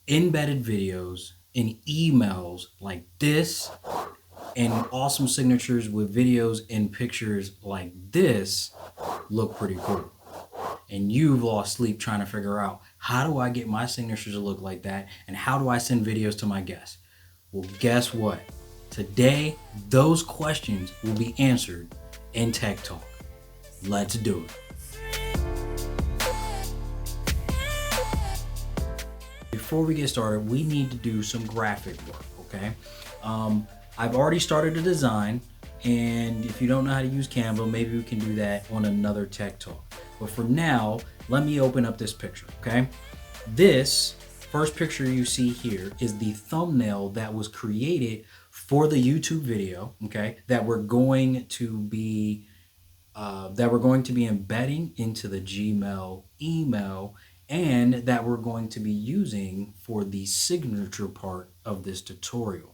embedded videos and emails like this and awesome signatures with videos and pictures like this look pretty cool. And you've lost sleep trying to figure out, how do I get my signatures to look like that, and how do I send videos to my guests? Well, guess what? Today, those questions will be answered in Tech Talk. Let's do it. Before we get started, we need to do some graphic work, okay? I've already started a design, and if you don't know how to use Canva, maybe we can do that on another Tech Talk. But for now, let me open up this picture, okay? This first picture you see here is the thumbnail that was created for the YouTube video, okay? That we're going to be embedding into the Gmail email, and that we're going to be using for the signature part of this tutorial.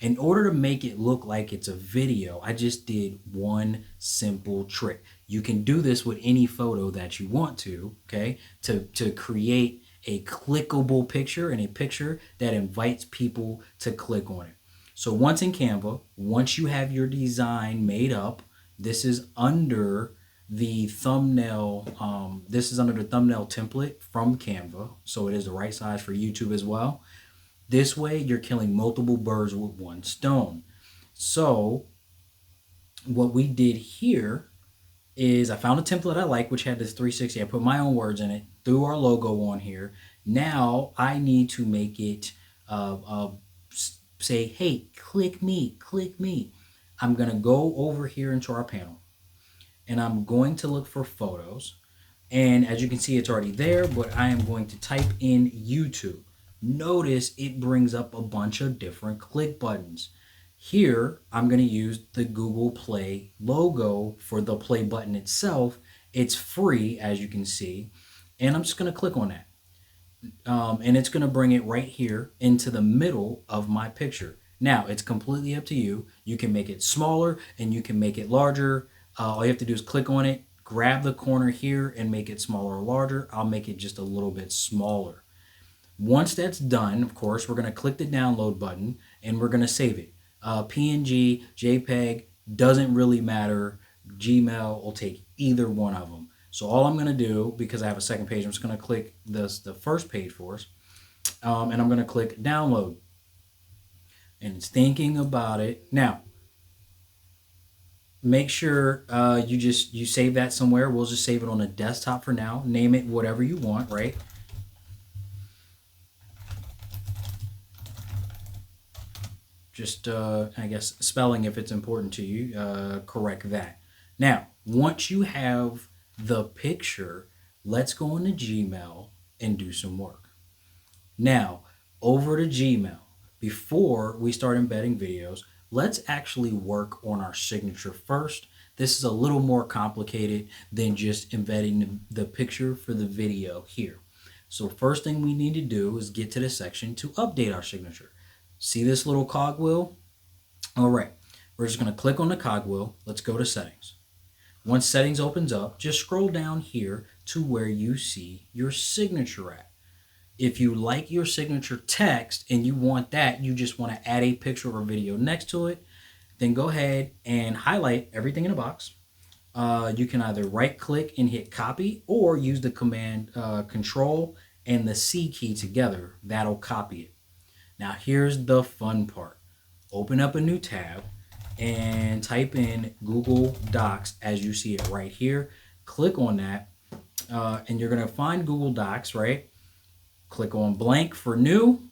In order to make it look like it's a video, I just did one simple trick. You can do this with any photo that you want to, okay? To create a clickable picture, and a picture that invites people to click on it. So once in Canva, once you have your design made up, this is under the thumbnail. This is under the thumbnail template from Canva, so it is the right size for YouTube as well. This way, you're killing multiple birds with one stone. So what we did here is I found a template I like, which had this 360. I put my own words in it, threw our logo on here. Now I need to make it say, hey, click me, click me. I'm going to go over here into our panel, and I'm going to look for photos. And as you can see, it's already there, but I am going to type in YouTube. Notice it brings up a bunch of different click buttons. Here, I'm going to use the Google Play logo for the play button itself. It's free, as you can see, and I'm just going to click on that. And it's going to bring it right here into the middle of my picture. Now, it's completely up to you. You can make it smaller and you can make it larger. All you have to do is click on it, grab the corner here, and make it smaller or larger. I'll make it just a little bit smaller. Once that's done, of course, we're going to click the download button and we're going to save it. PNG, JPEG, doesn't really matter. Gmail will take either one of them. So all I'm going to do, because I have a second page, I'm just going to click the first page for us. And I'm going to click download. And it's thinking about it. Now, make sure you save that somewhere. We'll just save it on a desktop for now. Name it whatever you want, right? Just, I guess, spelling, if it's important to you, correct that. Now, once you have the picture, let's go into Gmail and do some work. Now, over to Gmail. Before we start embedding videos, let's actually work on our signature first. This is a little more complicated than just embedding the picture for the video here. So first thing we need to do is get to the section to update our signature. See this little cogwheel? All right, we're just going to click on the cogwheel. Let's go to settings. Once settings opens up, just scroll down here to where you see your signature at. If you like your signature text and you want that, you just want to add a picture or video next to it, then go ahead and highlight everything in the box. You can either right click and hit copy, or use the command control and the C key together. That'll copy it. Now here's the fun part. Open up a new tab and type in Google Docs as you see it right here. Click on that and you're going to find Google Docs, right? Click on blank for new.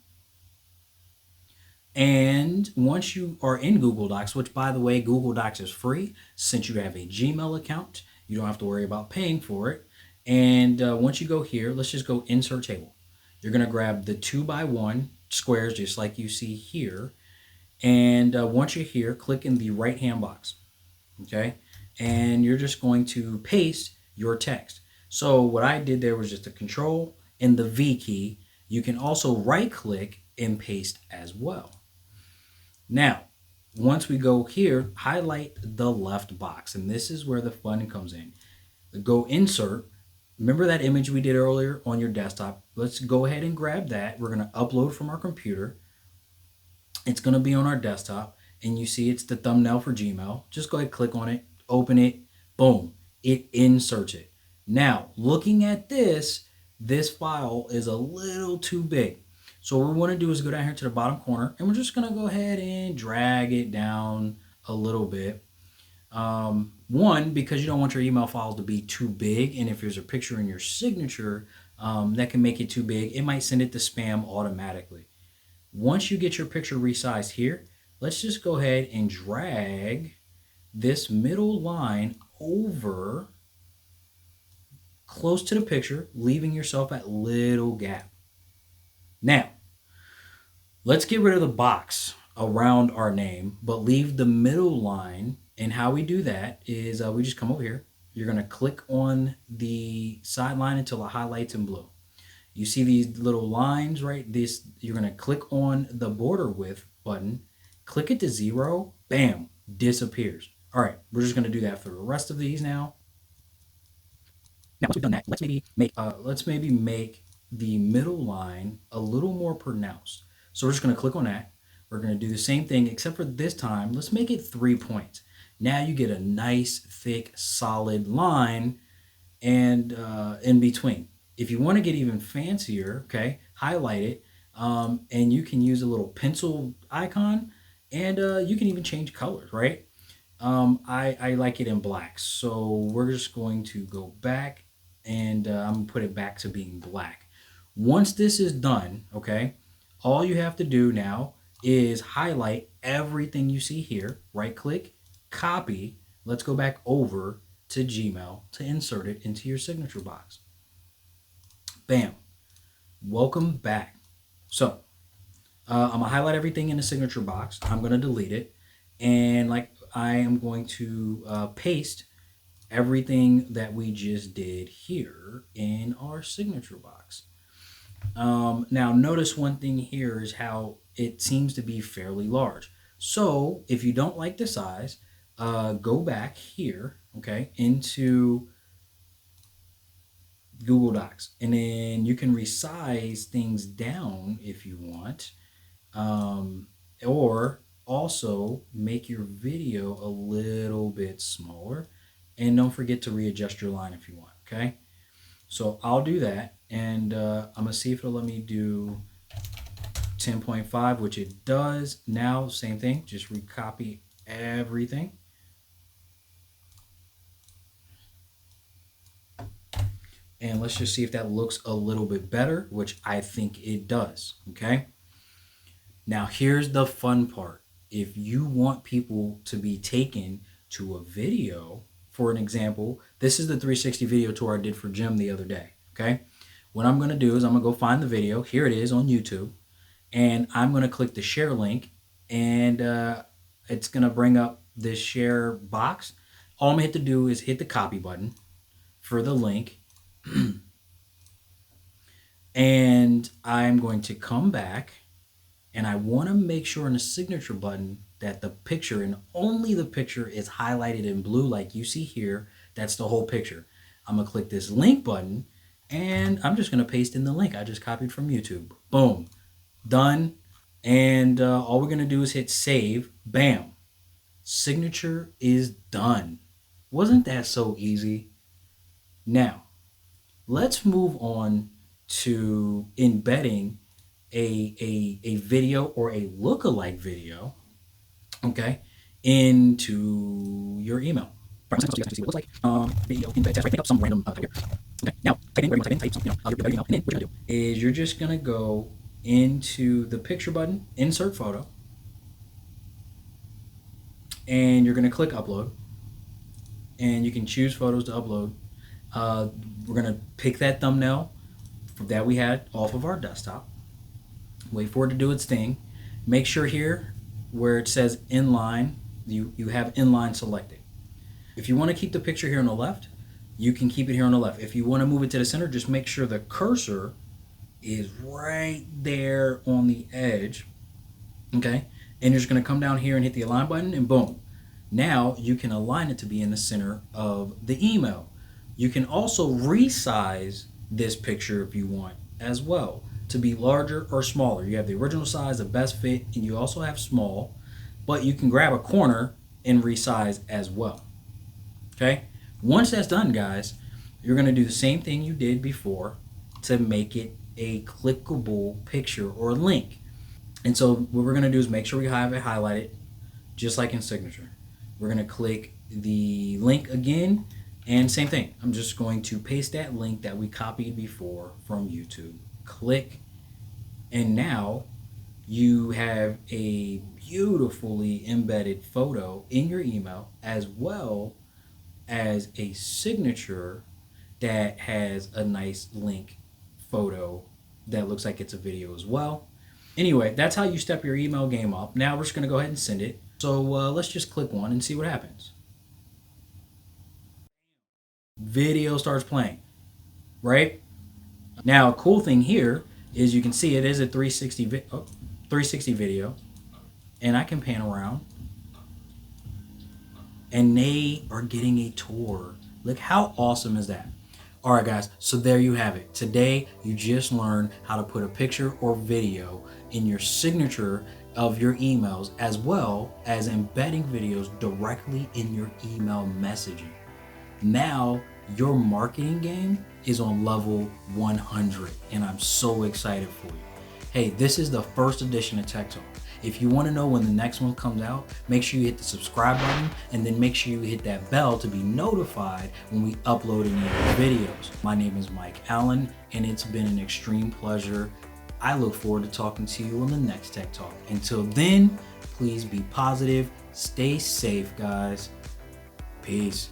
And once you are in Google Docs, which by the way, Google Docs is free since you have a Gmail account, you don't have to worry about paying for it. And once you go here, let's just go insert table. You're going to grab the 2x1 squares just like you see here. And once you're here, click in the right hand box. Okay. And you're just going to paste your text. So what I did there was just a control and the V key. You can also right click and paste as well. Now, once we go here, highlight the left box. And this is where the fun comes in. Go insert Remember that image we did earlier on your desktop? Let's go ahead and grab that. We're going to upload from our computer. It's going to be on our desktop, and you see it's the thumbnail for Gmail. Just go ahead, click on it, open it, boom, it inserts it. Now, looking at this file is a little too big. So what we want to do is go down here to the bottom corner, and we're just going to go ahead and drag it down a little bit. One, because you don't want your email file to be too big, and if there's a picture in your signature that can make it too big, it might send it to spam automatically. Once you get your picture resized here, let's just go ahead and drag this middle line over close to the picture, leaving yourself that little gap. Now, let's get rid of the box around our name, but leave the middle line. And how we do that is we just come over here. You're going to click on the sideline until it highlights in blue. You see these little lines, right? You're going to click on the border width button, click it to 0, bam, disappears. All right, we're just going to do that for the rest of these now. Now, once we've done that, let's maybe make the middle line a little more pronounced. So we're just going to click on that. We're going to do the same thing, except for this time, let's make it 3 points. Now you get a nice, thick, solid line and in between. If you want to get even fancier, okay, highlight it, and you can use a little pencil icon, and you can even change colors, right? I like it in black, so we're just going to go back, and I'm going to put it back to being black. Once this is done, okay, all you have to do now is highlight everything you see here, right-click, copy. Let's go back over to Gmail to insert it into your signature box. Bam. Welcome back. So I'm going to highlight everything in the signature box. I'm going to delete it. And like I am going to paste everything that we just did here in our signature box. Now notice one thing here is how it seems to be fairly large. So if you don't like the size, go back here, okay, into Google Docs, and then you can resize things down if you want, or also make your video a little bit smaller, and don't forget to readjust your line if you want, okay? So I'll do that, and I'm gonna see if it'll let me do 10.5, which it does. Now, same thing, just recopy everything. And let's just see if that looks a little bit better, which I think it does, okay? Now, here's the fun part. If you want people to be taken to a video, for an example, this is the 360 video tour I did for Jim the other day, okay? What I'm going to do is I'm going to go find the video. Here it is on YouTube. And I'm going to click the share link, and it's going to bring up this share box. All I'm going to hit to do is hit the copy button for the link. And I'm going to come back, and I want to make sure in the signature button that the picture, and only the picture, is highlighted in blue like you see here. That's the whole picture. I'm going to click this link button, and I'm just going to paste in the link I just copied from YouTube. Boom. Done. And all we're going to do is hit save. Bam. Signature is done. Wasn't that so easy? Now, let's move on to embedding a video or a lookalike video, okay, into your email. Right, so you guys can see what it looks like. Video embed test, right? Pick up some random type here. Okay, now type in where you want to type in, type some, your email, and then what you're gonna do is you're just gonna go into the picture button, insert photo, and you're gonna click upload, and you can choose photos to upload. We're gonna pick that thumbnail that we had off of our desktop. Wait for it to do its thing. Make sure here where it says inline, you have inline selected. If you want to keep the picture here on the left, you can keep it here on the left. If you want to move it to the center, just make sure the cursor is right there on the edge. Okay, and you're just going to come down here and hit the align button, and boom. Now you can align it to be in the center of the email. You can also resize this picture if you want as well to be larger or smaller. You have the original size, the best fit, and you also have small, but you can grab a corner and resize as well. Okay? Once that's done, guys, you're going to do the same thing you did before to make it a clickable picture or link. And so what we're going to do is make sure we have it highlighted just like in signature. We're going to click the link again, and same thing. I'm just going to paste that link that we copied before from YouTube. Click, and now you have a beautifully embedded photo in your email as well as a signature that has a nice link photo that looks like it's a video as well. Anyway, that's how you step your email game up. Now we're just going to go ahead and send it. So let's just click one and see what happens. Video starts playing, right? Now, a cool thing here is you can see it is a 360 video, and I can pan around, and they are getting a tour. Look, how awesome is that? All right, guys, so there you have it. Today, you just learned how to put a picture or video in your signature of your emails, as well as embedding videos directly in your email messaging. Now, your marketing game is on level 100, and I'm so excited for you. Hey, this is the first edition of Tech Talk. If you want to know when the next one comes out, make sure you hit the subscribe button, and then make sure you hit that bell to be notified when we upload any videos. My name is Mike Allen, and it's been an extreme pleasure. I look forward to talking to you on the next Tech Talk. Until then, please be positive, stay safe, guys. Peace.